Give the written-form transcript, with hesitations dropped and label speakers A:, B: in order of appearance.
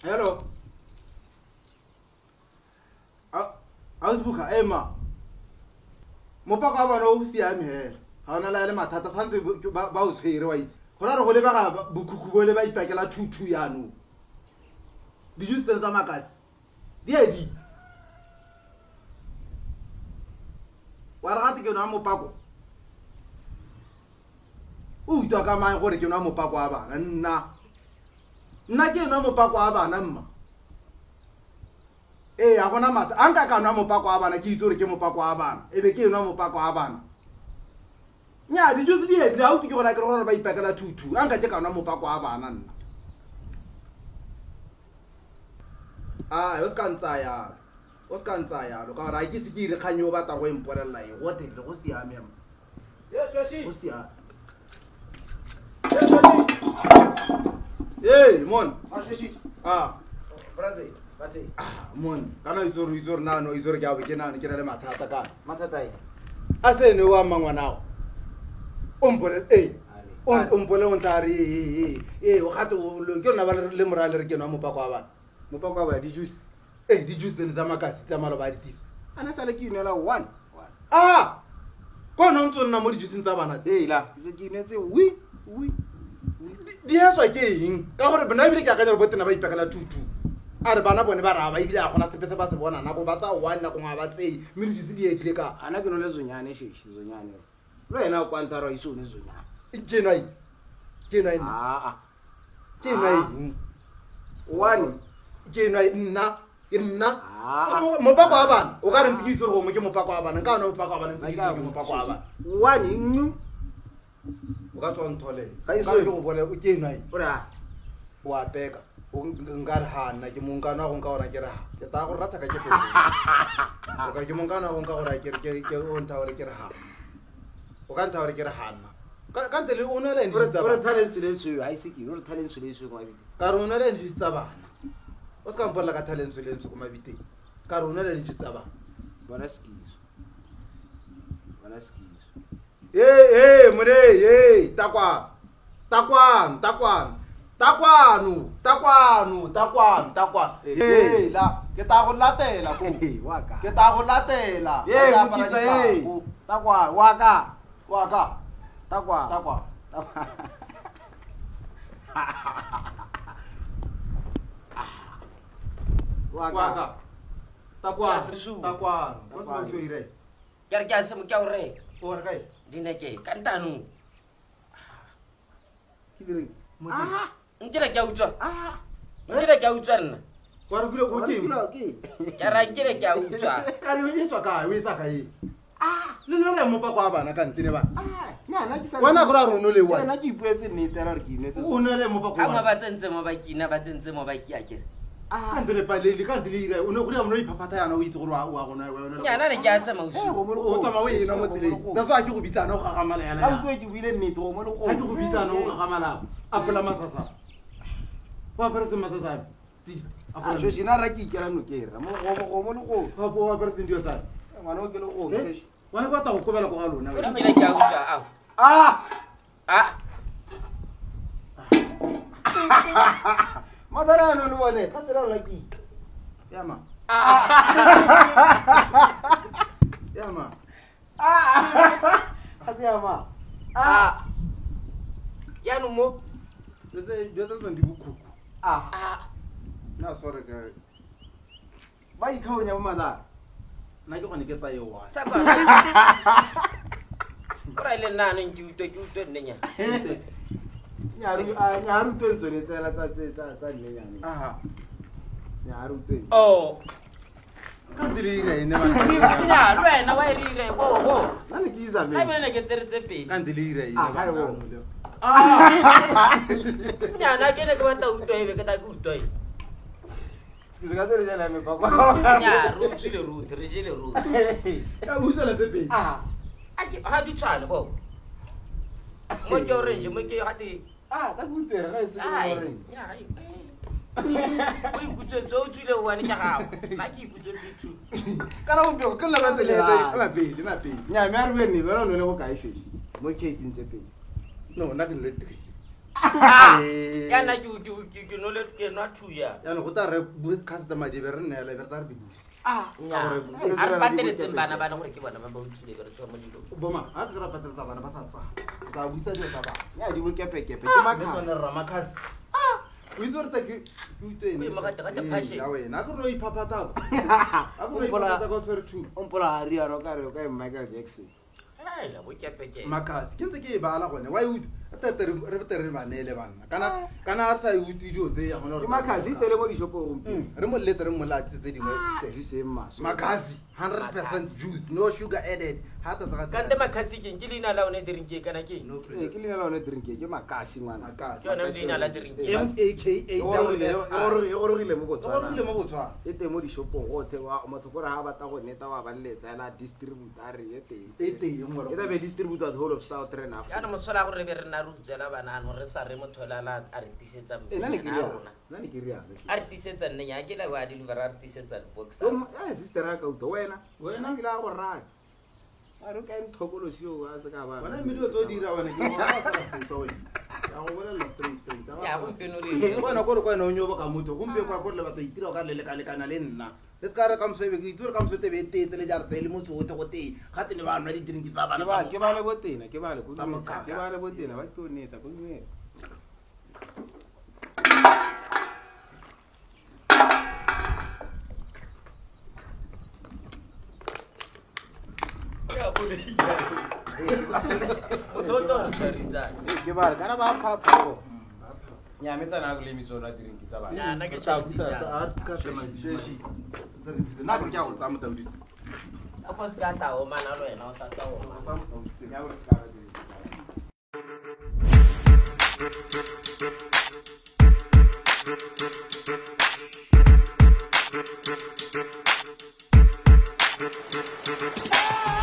A: Hello. Ausbuka Emma. Mopaka ba no siame he. Ha ona la le mathata santse ba o tshwere wa itse. Gona re go le ba ga bokhukhu go le ba ipakela thuthu yano. Di just tsa makati. Di edi. Wa ra gati ke no mopako. O itwa ka mang gore ke no mopako a bana nna ke no mopako a bana mma. A gona mata anka ka no mopako a bana ke itse gore ke mopako a bana ebe ke no mopako a bana. Nya di just di edi a uti ke gona ke gore ba ipakela thuthu anka ke ka no mopako a bana nna. Yo skantsa ya lo ka ra ke se ke re kganyo ba ta go imporella e go tele go siame mma.
B: Yes,
A: Go siame. Hey, mon.
B: Brazil. Batse.
A: Mon. Kana izoro nano izoro ga ke nano ke na le mathata ka.
B: Mathata e.
A: A se ne wa mangwana. Ompole ompole on tari o gato ke na ba le morale re ke no mopako wa bana.
B: Mopako wa di juice.
A: Di juice le tsa makasi tsa malo ba ditisa.
B: Ana sale ke inela 1.
A: Ko no ntse nna mo di juice tsa bana.
B: La, se ke inetse wi.
A: Di hetswa ke eng ka gore bana bile ke akanya re botena ba ipakela tutu a re bana bone ba raba ebile a gona sepe se ba se bona nako ba tsa one nako nga ba tsei mme di ditse di etlile ka
B: ana ke no le zonyane sheshi zonyane lo yena o kwanta ro iso ne zonyane
A: ke nai
B: one
A: ke nai nna mopako wa bana o ka re ntse ke itse go mo ke mopako wa bana nka no mopako wa bana ntse ke mopako wa bana
B: one nnu
A: o ka tswa nthole
B: Ga iso
A: ka go bole o ke nai
B: ora
A: wa peka o nka re hana ke mongana go nka ora ke ra ke ta go rata ka ke go o ka ke mongana go nka ora ke o nta ora ke ra ha o ka nta ora ke ra hana ka ntele o na le nditsa
B: ora talent le so ai siki ora talent le so kwa biti
A: ka re o na le nditsa bana o ska mpola ka talent le ntse kuma biti ka re o na le nditsa bana
B: bona skizo
A: mone takwanu la ke ta go latela ko
B: waka
A: ke ta go latela
B: takwa waka takwa
A: ko so ire
C: Kya se mo kya ore
A: o re kai
C: dineke kantanu
A: kidire mo
C: nkira kya utswa nna
A: kwa re go ke
C: kya ra nkira kya utswa
A: ka re o tswa ka we sa kai le le mo pa kwa bana ka ntine ba
B: nyana ke sa
A: wana go ra rono le wa
B: na ke ipuetse nnete ra re ke inetse
A: o na le mo pa
C: ha
A: kwa
C: ma batsentse mo baki a ke
A: ka ndile pa le ka ndile ire o ne go ya mo ipapata yana o itse gore wa gona wa yona
C: nyana ne kya se mausu
A: o tsama o ena mo tseleng tsa tswa ke go bitsana o gagamala yana
B: ga ntwe ke buile nnete go mo le
A: ga ke go bitsana o gagamala a pola masasa wa pere masasa
B: a jo sina ra ke ikela no ke ra mo le go
A: ha bo wa pere ndio tsa
B: ngwana o ke le go
A: wa ne ba ta go kobela go ga lona
C: ore nkira kya utswa au
B: madara no bone ka tsela la ke
A: yama
B: yama
C: ya no mo
A: yo tsa ndi bukhuku na sore ka
B: ba ikhaonya bo madara
A: na ke gone ke tsa yo wa
C: sa ba ora le nana ke utwe nnenya
B: nyaru tenso le tsela tsa nyenyane nyaru tenso
A: ka ndile ire ne ba
C: ya lwena wa ire go
B: nane ke iza
C: ai bene ke teretse pedi
A: ka ndile ire ine
B: hai
A: ba
B: wo
C: nyana ke ne ke batla utwe ke ta ke utwe
B: ke ga tsere jana me papa
C: ya rutsile ruthi re jile ruthi
A: ka usela tse pedi
C: ake ha di tshwana bo mo ke orange mo ke gati
B: ta kutere ga se
C: ai
B: gore
C: ya ai o ikutse tso tsile wa ne ka gago na ke ikutse tsitsu
B: kana o mbeko ke la ba tsele
A: ma pedi
B: nya me a re bene ba no le go ka isheshi mo case ntse pedi
A: no na ke le 3
C: ya na ke no le ke na thuya
A: ya no go ta re customer di be re nela be ta re di busi
C: nya a pateretse bana gore ke bona ba ba utlile gore tswa mo dilo
A: boma a ke ra pateretsa bana ba sa tsa buisa di tsa ba
B: ya di bokepekepe ke
A: ke
B: makha
A: tsone rra makhazi o itse re ta ke utene
C: Uy, makata phashe.
A: ya wena a ke ro iphaphatsa a ke ro iphaphatsa ka tsere thu
B: ompola hari ya ro ka re ka Michael Jackson
C: la bokepeke
A: makhazi ke ntse ke e bala gone wa e re tere banele bana kana a sa e uti dio tse ya gona
B: ke makhazi tele mo dishopong
A: re mo letse re mo latse tse dingwe
B: ju se maso
A: makhazi 100% juice no sugar added ha ta tsaka
C: kante makhasi ke lina la one drinkeng kana ke
A: no
B: ke le la one drink ke makasi ngwana
A: makhazi
C: ke yona lina la drinkeng
B: o rile mo botswana
A: le mo botswana
B: e teng mo dishopong go thewa motho gore ha batla go neta wa ba letsa la distributor e teng
A: e teng ngwana
B: e da be distributor the whole of Southern Africa
C: ya no mosola gore be re na ru tsela bana no re sa re motho la a re tisetsa
B: nna ne ke ria
C: a re tisetsa nne ya ke la wa di a re tisetsa box
B: sister ya ka uto wena ke la go rata a re ka nthokolosi o a se ka ba
A: wena mmidi tso dira wena ke bona ka futa wena ya go bona straight
C: ya go penole
A: bona gore kwa no nyoba ka motho gompe kwa gore le batho itira ka le lekana le nna le ska re ka msebe ke itira ka msebe be tete le jara tele motho o te go te ga tene ba nwa di drink tsa bana ba
B: ke ba le botena ke ba le botena ba tlo neta go nne
C: ya bole mototo sarisa
B: ke ba kana ba phapho nya metana go le misona drink tsa bana
C: ya na ke
A: ta
C: tshisa
A: a ka tema dishi na ke ja go tsa motho di
C: a go se ka ta o mana lo ena o ta ta o mana
B: ya go se ka ba
D: Ah!